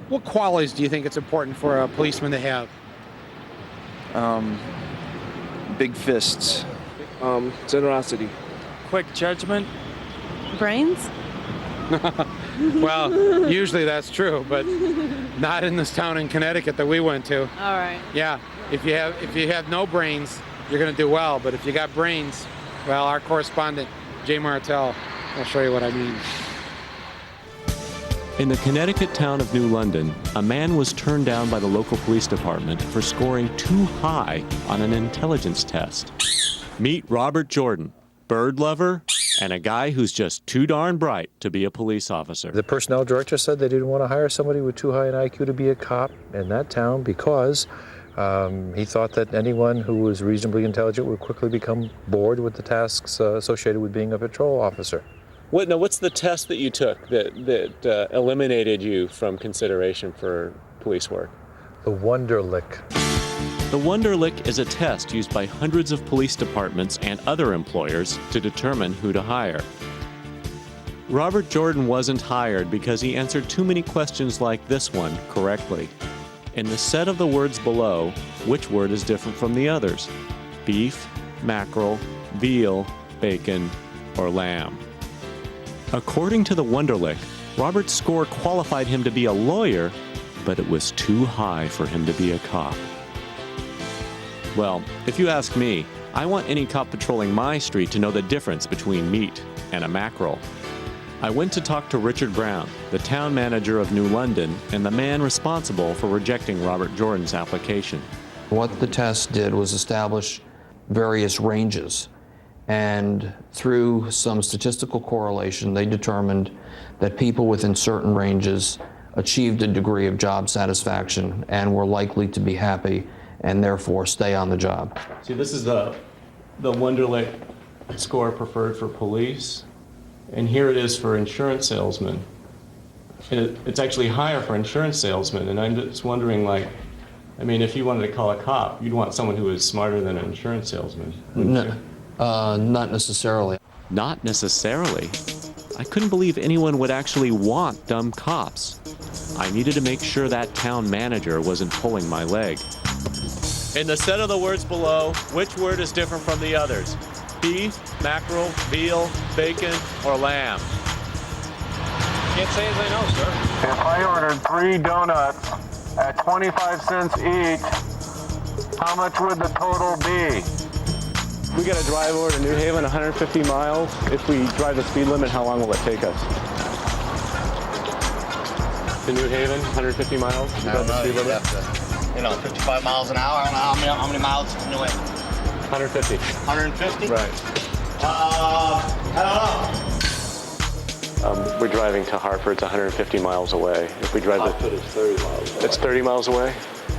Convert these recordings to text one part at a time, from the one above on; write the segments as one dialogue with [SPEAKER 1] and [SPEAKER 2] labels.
[SPEAKER 1] What qualities do you think it's important for a policeman to have?
[SPEAKER 2] Big fists.
[SPEAKER 3] Generosity.
[SPEAKER 4] Quick judgment.
[SPEAKER 5] Brains?
[SPEAKER 1] Well, usually that's true, but not in this town in Connecticut that we went to.
[SPEAKER 5] All right.
[SPEAKER 1] Yeah, if you have no brains, you're going to do well. But if you got brains, well, our correspondent Jay Martell will show you what I mean.
[SPEAKER 6] In the Connecticut town of New London, a man was turned down by the local police department for scoring too high on an intelligence test. Meet Robert Jordan, bird lover, and a guy who's just too darn bright to be a police officer.
[SPEAKER 7] The personnel director said they didn't want to hire somebody with too high an IQ to be a cop in that town because he thought that anyone who was reasonably intelligent would quickly become bored with the tasks associated with being a patrol officer.
[SPEAKER 6] What's the test that you took that eliminated you from consideration for police work?
[SPEAKER 7] The Wonderlic.
[SPEAKER 6] The Wonderlic is a test used by hundreds of police departments and other employers to determine who to hire. Robert Jordan wasn't hired because he answered too many questions like this one correctly. In the set of the words below, which word is different from the others? Beef, mackerel, veal, bacon, or lamb? According to the Wonderlic, Robert's score qualified him to be a lawyer, but it was too high for him to be a cop. Well, if you ask me, I want any cop patrolling my street to know the difference between meat and a mackerel. I went to talk to Richard Brown, the town manager of New London and the man responsible for rejecting Robert Jordan's application.
[SPEAKER 8] What the test did was establish various ranges, and through some statistical correlation, they determined that people within certain ranges achieved a degree of job satisfaction and were likely to be happy and therefore stay on the job.
[SPEAKER 6] See, this is the Wonderlic score preferred for police, and here it is for insurance salesmen. And it's actually higher for insurance salesmen, and I'm just wondering, like, I mean, if you wanted to call a cop, you'd want someone who was smarter than an insurance salesman, wouldn't you?
[SPEAKER 8] Not necessarily.
[SPEAKER 6] Not necessarily? I couldn't believe anyone would actually want dumb cops. I needed to make sure that town manager wasn't pulling my leg. In the set of the words below, which word is different from the others? Beef, mackerel, veal, bacon, or lamb?
[SPEAKER 4] Can't say as I know, sir.
[SPEAKER 9] If I ordered 3 donuts at 25 cents each, how much would the total be?
[SPEAKER 10] We got to drive over to New Haven, 150 miles. If we drive the speed limit, how long will it take us? To New Haven, 150 miles?
[SPEAKER 11] I don't know, you have to, 55 miles an hour. I don't know how many miles to New Haven.
[SPEAKER 10] 150.
[SPEAKER 11] 150?
[SPEAKER 10] Right.
[SPEAKER 11] I
[SPEAKER 10] don't know. We're driving to Hartford. It's 150 miles away. If we drive
[SPEAKER 3] Hartford is 30 miles away.
[SPEAKER 10] It's 30 miles away?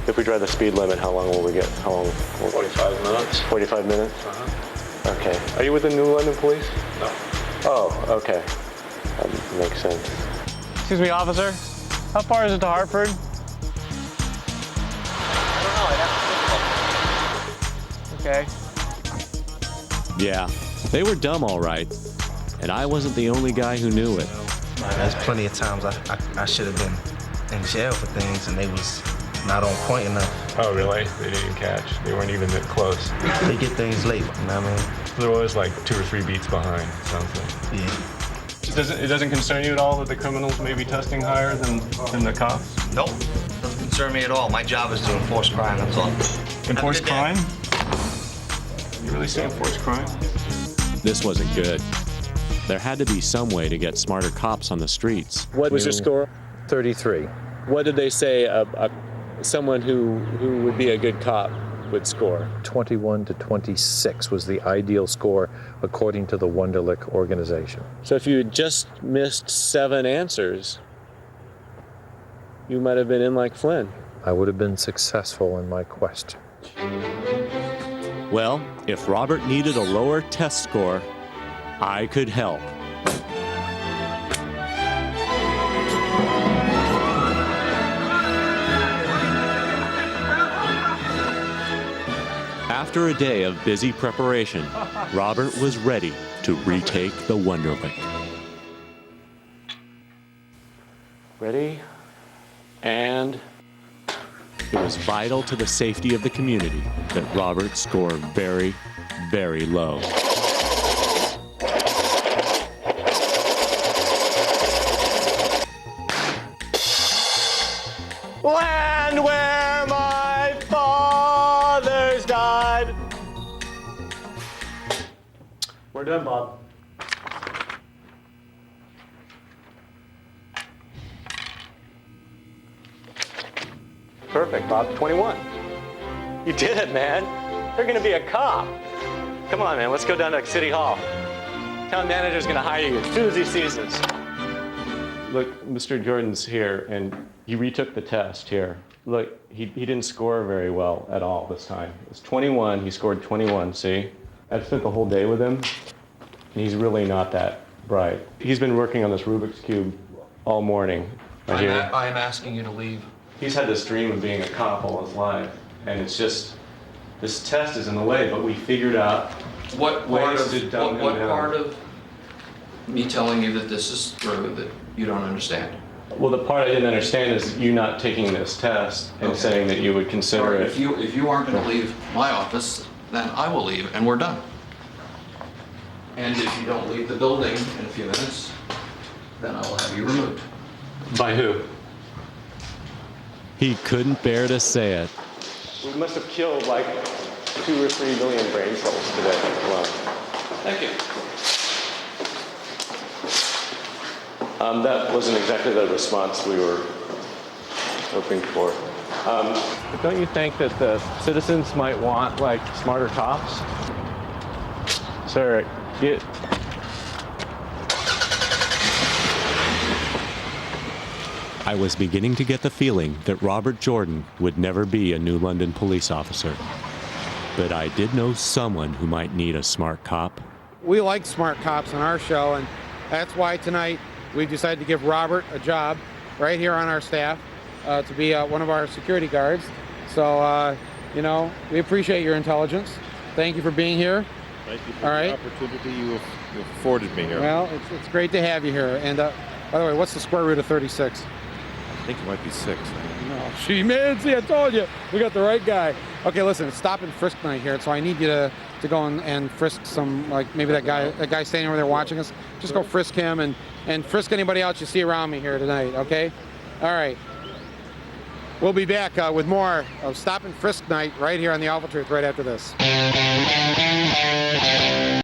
[SPEAKER 10] If we drive the speed limit, how long will we get?
[SPEAKER 3] 45 minutes.
[SPEAKER 10] 45 minutes?
[SPEAKER 3] Uh-huh.
[SPEAKER 10] Okay. Are you with the New London Police?
[SPEAKER 3] No.
[SPEAKER 10] Oh, okay. That makes sense.
[SPEAKER 4] Excuse me, officer. How far is it to Hartford? Okay.
[SPEAKER 6] Yeah, they were dumb all right, and I wasn't the only guy who knew it.
[SPEAKER 12] There's plenty of times I should have been in jail for things and they was not on point enough.
[SPEAKER 10] Oh, really? They didn't catch? They weren't even that close?
[SPEAKER 12] They get things late, you know what I mean?
[SPEAKER 10] They're always like 2 or 3 beats behind, sounds like.
[SPEAKER 12] Yeah.
[SPEAKER 10] It doesn't concern you at all that the criminals may be testing higher than the cops?
[SPEAKER 11] Nope. Doesn't concern me at all. My job is to enforce crime, that's all.
[SPEAKER 10] Enforce crime? You really say enforce crime?
[SPEAKER 6] This wasn't good. There had to be some way to get smarter cops on the streets.
[SPEAKER 10] What was your score?
[SPEAKER 7] 33.
[SPEAKER 6] What did they say someone who would be a good cop would score?
[SPEAKER 7] 21 to 26 was the ideal score according to the Wonderlic organization.
[SPEAKER 6] So if you had just missed 7 answers, you might have been in like Flynn.
[SPEAKER 7] I would have been successful in my quest.
[SPEAKER 6] Well, if Robert needed a lower test score, I could help. After a day of busy preparation, Robert was ready to retake the Wonderlic.
[SPEAKER 10] Ready?
[SPEAKER 6] And it was vital to the safety of the community that Robert score very, very low.
[SPEAKER 4] Land where my fathers died. We're done, Bob. Perfect, Bob. 21. You did it, man. You're going to be a cop. Come on, man. Let's go down to City Hall. Town manager's going to hire you as soon as he sees this. Look, Mr. Jordan's here, and he retook the test here. Look, he didn't score very well at all this time. It was 21. He scored 21, see? I spent the whole day with him, and he's really not that bright. He's been working on this Rubik's Cube all morning.
[SPEAKER 8] I am asking you to leave.
[SPEAKER 6] He's had this dream of being a cop all his life, and it's just, this test is in the way, but we figured out
[SPEAKER 8] What
[SPEAKER 6] ways
[SPEAKER 8] part
[SPEAKER 6] to dumb him
[SPEAKER 8] what
[SPEAKER 6] down.
[SPEAKER 8] part of me telling you that this is true that you don't understand?
[SPEAKER 6] Well, the part I didn't understand is you not taking this test and saying that you would consider
[SPEAKER 8] All right,
[SPEAKER 6] it.
[SPEAKER 8] if you aren't going to leave my office, then I will leave, and we're done. And if you don't leave the building in a few minutes, then I will have you removed.
[SPEAKER 6] By who? He couldn't bear to say it.
[SPEAKER 4] We must have killed like 2 or 3 million brain cells today alone.
[SPEAKER 8] Thank you.
[SPEAKER 4] That wasn't exactly the response we were hoping for. Don't you think that the citizens might want like smarter cops? Sir,
[SPEAKER 6] I was beginning to get the feeling that Robert Jordan would never be a New London police officer. But I did know someone who might need a smart cop.
[SPEAKER 1] We like smart cops on our show, and that's why tonight we decided to give Robert a job right here on our staff to be one of our security guards. So, you know, we appreciate your intelligence. Thank you for being here.
[SPEAKER 5] Thank you for the opportunity you afforded me here.
[SPEAKER 1] Well, it's great to have you here. And by the way, what's the square root of 36?
[SPEAKER 5] I think it might be 6.
[SPEAKER 1] No, she man, see, I told you, we got the right guy. Okay, listen, it's stop and frisk night here, so I need you to go and frisk some, like maybe that guy standing over there watching us. Just go frisk him and frisk anybody else you see around me here tonight, okay? All right. We'll be back with more of Stop and Frisk Night right here on the Awful Truth right after this.